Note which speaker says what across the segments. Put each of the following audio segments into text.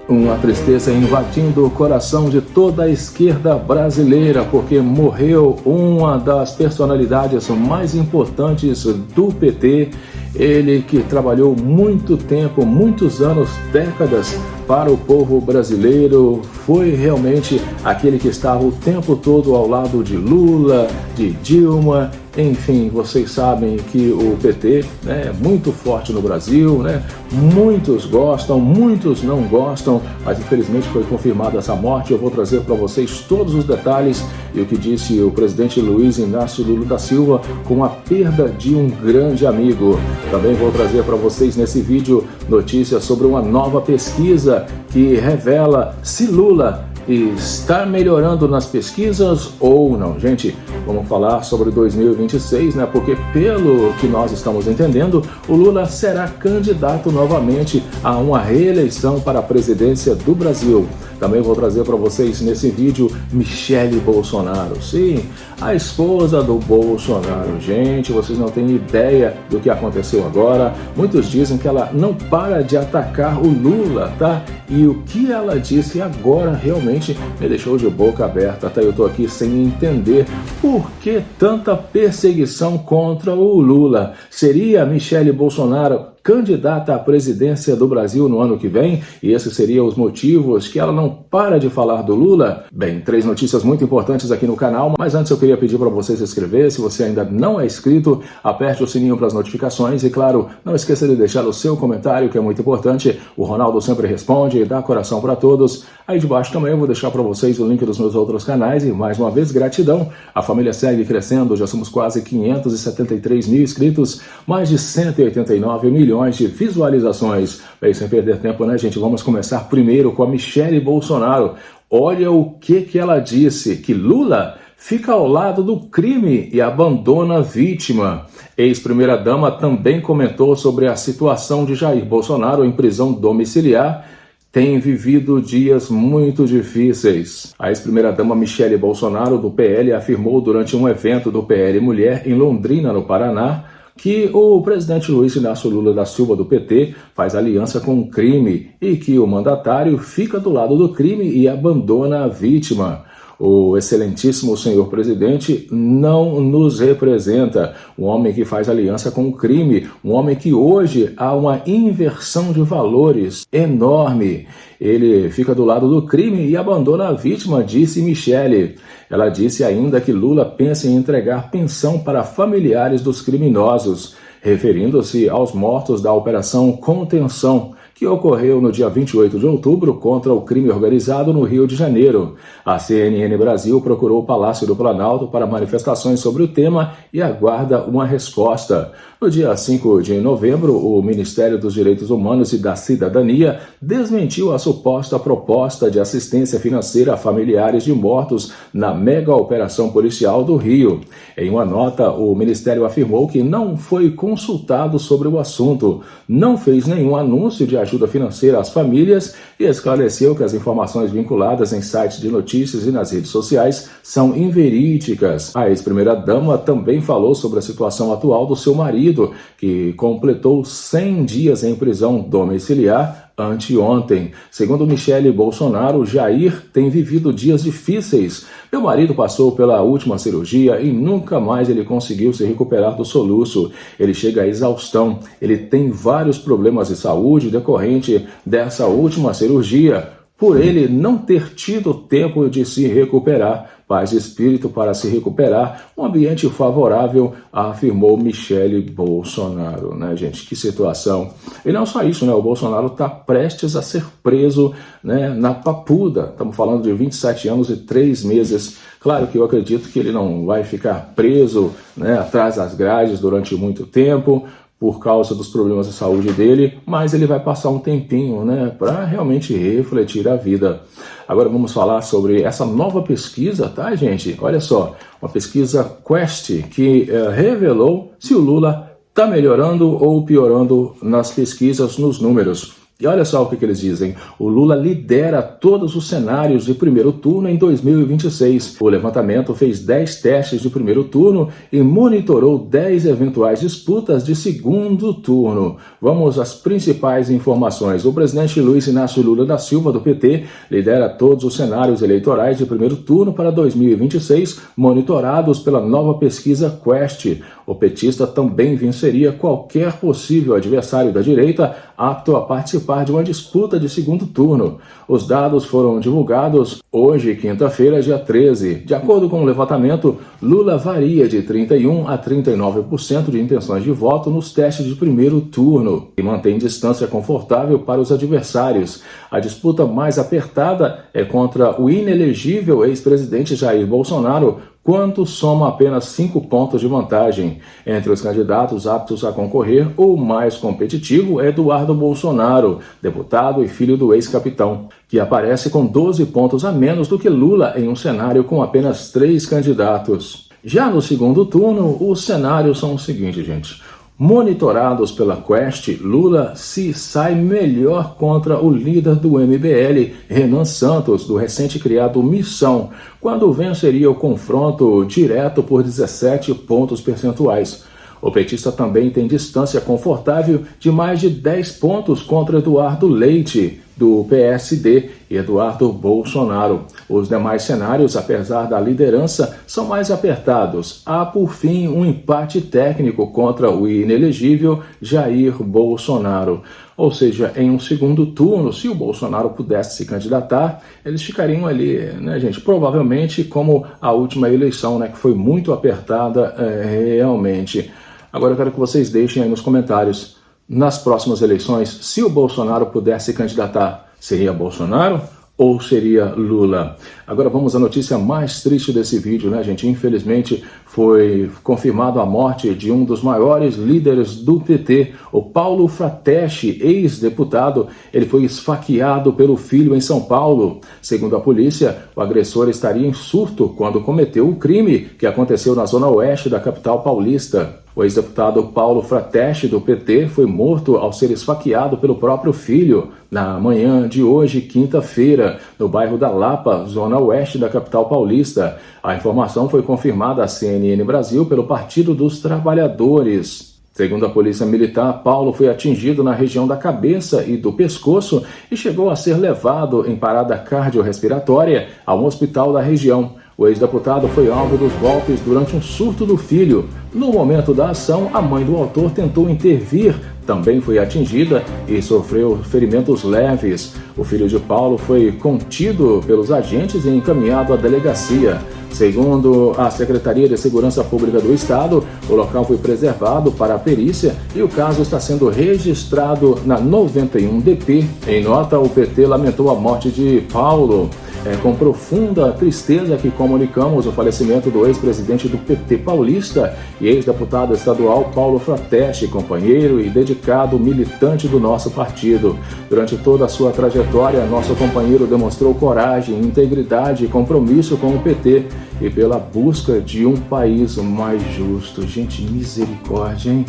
Speaker 1: Uma tristeza invadindo o coração de toda a esquerda brasileira, porque morreu uma das personalidades mais importantes do PT. Ele que trabalhou muito tempo, muitos anos, décadas para o povo brasileiro, foi realmente aquele que estava o tempo todo ao lado de Lula, de Dilma. Enfim, vocês sabem que o PT é muito forte no Brasil, Muitos gostam, muitos não gostam, mas infelizmente foi confirmada essa morte. Eu vou trazer para vocês todos os detalhes e o que disse o presidente Luiz Inácio Lula da Silva com a perda de um grande amigo. Também vou trazer para vocês nesse vídeo notícias sobre uma nova pesquisa que revela se Lula está melhorando nas pesquisas ou não. Gente, vamos falar sobre 2026, porque pelo que nós estamos entendendo, o Lula será candidato novamente a uma reeleição para a presidência do Brasil. Também vou trazer para vocês nesse vídeo Michele Bolsonaro. Sim, a esposa do Bolsonaro. Gente, vocês não têm ideia do que aconteceu agora. Muitos dizem que ela não para de atacar o Lula, tá? E o que ela disse agora realmente me deixou de boca aberta. Até eu tô aqui sem entender por que tanta perseguição contra o Lula. Seria Michele Bolsonaro candidata à presidência do Brasil no ano que vem? E esses seriam os motivos que ela não para de falar do Lula? Bem, 3 notícias muito importantes aqui no canal, mas antes eu queria pedir para você se inscrever. Se você ainda não é inscrito, aperte o sininho para as notificações e, claro, não esqueça de deixar o seu comentário, que é muito importante. O Ronaldo sempre responde e dá coração para todos. Aí debaixo também eu vou deixar para vocês o link dos meus outros canais e, mais uma vez, gratidão. A família segue crescendo, já somos quase 573 mil inscritos, mais de 189 milhões de visualizações. Bem, sem perder tempo, gente? Vamos começar primeiro com a Michele Bolsonaro. Olha o que ela disse, que Lula fica ao lado do crime e abandona a vítima. Ex-primeira-dama também comentou sobre a situação de Jair Bolsonaro em prisão domiciliar. Tem vivido dias muito difíceis. A ex-primeira-dama Michele Bolsonaro, do PL, afirmou durante um evento do PL Mulher em Londrina, no Paraná, que o presidente Luiz Inácio Lula da Silva, do PT, faz aliança com o crime e que o mandatário fica do lado do crime e abandona a vítima. O excelentíssimo senhor presidente não nos representa, um homem que faz aliança com o crime, um homem que hoje há uma inversão de valores enorme. Ele fica do lado do crime e abandona a vítima, disse Michele. Ela disse ainda que Lula pensa em entregar pensão para familiares dos criminosos, referindo-se aos mortos da Operação Contenção, que ocorreu no dia 28 de outubro contra o crime organizado no Rio de Janeiro. A CNN Brasil procurou o Palácio do Planalto para manifestações sobre o tema e aguarda uma resposta. No dia 5 de novembro, o Ministério dos Direitos Humanos e da Cidadania desmentiu a suposta proposta de assistência financeira a familiares de mortos na mega operação policial do Rio. Em uma nota, o Ministério afirmou que não foi consultado sobre o assunto, não fez nenhum anúncio de ajuda financeira às famílias e esclareceu que as informações vinculadas em sites de notícias e nas redes sociais são inverídicas. A ex-primeira-dama também falou sobre a situação atual do seu marido, que completou 100 dias em prisão domiciliar anteontem. Segundo Michele Bolsonaro, Jair tem vivido dias difíceis. Meu marido passou pela última cirurgia e nunca mais ele conseguiu se recuperar do soluço. Ele chega à exaustão. Ele tem vários problemas de saúde decorrente dessa última cirurgia. Por ele não ter tido tempo de se recuperar, paz de espírito para se recuperar, um ambiente favorável, afirmou Michele Bolsonaro, gente? Que situação. E não só isso, o Bolsonaro está prestes a ser preso, na Papuda. Estamos falando de 27 anos e 3 meses. Claro que eu acredito que ele não vai ficar preso, atrás das grades durante muito tempo, por causa dos problemas de saúde dele, mas ele vai passar um tempinho, para realmente refletir a vida. Agora vamos falar sobre essa nova pesquisa, tá, gente? Olha só, uma pesquisa Quest que revelou se o Lula está melhorando ou piorando nas pesquisas, nos números. E olha só o que eles dizem: o Lula lidera todos os cenários de primeiro turno em 2026. O levantamento fez 10 testes de primeiro turno e monitorou 10 eventuais disputas de segundo turno. Vamos às principais informações. O presidente Luiz Inácio Lula da Silva, do PT, lidera todos os cenários eleitorais de primeiro turno para 2026, monitorados pela nova pesquisa Quest. O petista também venceria qualquer possível adversário da direita apto a participar de uma disputa de segundo turno. Os dados foram divulgados hoje, quinta-feira, dia 13. De acordo com o levantamento, Lula varia de 31% a 39% de intenções de voto nos testes de primeiro turno e mantém distância confortável para os adversários. A disputa mais apertada é contra o inelegível ex-presidente Jair Bolsonaro, quanto soma apenas 5 pontos de vantagem. Entre os candidatos aptos a concorrer, o mais competitivo é Eduardo Bolsonaro, deputado e filho do ex-capitão, que aparece com 12 pontos a menos do que Lula em um cenário com apenas 3 candidatos. Já no segundo turno, os cenários são os seguintes, gente. Monitorados pela Quest, Lula se sai melhor contra o líder do MBL, Renan Santos, do recente criado Missão, quando venceria o confronto direto por 17 pontos percentuais. O petista também tem distância confortável de mais de 10 pontos contra Eduardo Leite, do PSD, e Eduardo Bolsonaro. Os demais cenários, apesar da liderança, são mais apertados. Há, por fim, um empate técnico contra o inelegível Jair Bolsonaro. Ou seja, em um segundo turno, se o Bolsonaro pudesse se candidatar, eles ficariam ali, né, gente? Provavelmente como a última eleição, né, que foi muito apertada realmente. Agora eu quero que vocês deixem aí nos comentários, nas próximas eleições, se o Bolsonaro pudesse se candidatar, seria Bolsonaro ou seria Lula? Agora vamos à notícia mais triste desse vídeo, né, gente? Infelizmente foi confirmado a morte de um dos maiores líderes do PT, o Paulo Frateschi, ex-deputado. Ele foi esfaqueado pelo filho em São Paulo. Segundo a polícia, o agressor estaria em surto quando cometeu o crime que aconteceu na zona oeste da capital paulista. O ex-deputado Paulo Frateschi, do PT, foi morto ao ser esfaqueado pelo próprio filho na manhã de hoje, quinta-feira, no bairro da Lapa, zona oeste da capital paulista. A informação foi confirmada à CNN Brasil pelo Partido dos Trabalhadores. Segundo a polícia militar, Paulo foi atingido na região da cabeça e do pescoço e chegou a ser levado em parada cardiorrespiratória a um hospital da região. O ex-deputado foi alvo dos golpes durante um surto do filho. No momento da ação, a mãe do autor tentou intervir, também foi atingida e sofreu ferimentos leves. O filho de Paulo foi contido pelos agentes e encaminhado à delegacia. Segundo a Secretaria de Segurança Pública do Estado, o local foi preservado para a perícia e o caso está sendo registrado na 91DP. Em nota, o PT lamentou a morte de Paulo. É com profunda tristeza que comunicamos o falecimento do ex-presidente do PT paulista e ex-deputado estadual Paulo Frateschi, companheiro e dedicado militante do nosso partido. Durante toda a sua trajetória, nosso companheiro demonstrou coragem, integridade e compromisso com o PT e pela busca de um país mais justo. Gente, misericórdia, hein?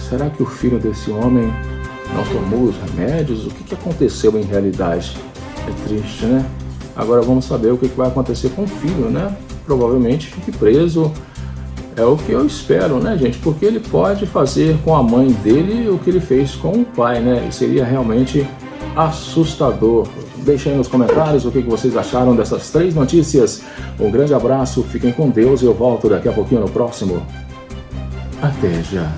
Speaker 1: Será que o filho desse homem não tomou os remédios? O que aconteceu em realidade? É triste, né? Agora vamos saber o que vai acontecer com o filho, né? Provavelmente fique preso. É o que eu espero, né, gente? Porque ele pode fazer com a mãe dele o que ele fez com o pai, né? E seria realmente assustador. Deixem aí nos comentários o que vocês acharam dessas 3 notícias. Um grande abraço, fiquem com Deus e eu volto daqui a pouquinho no próximo. Até já!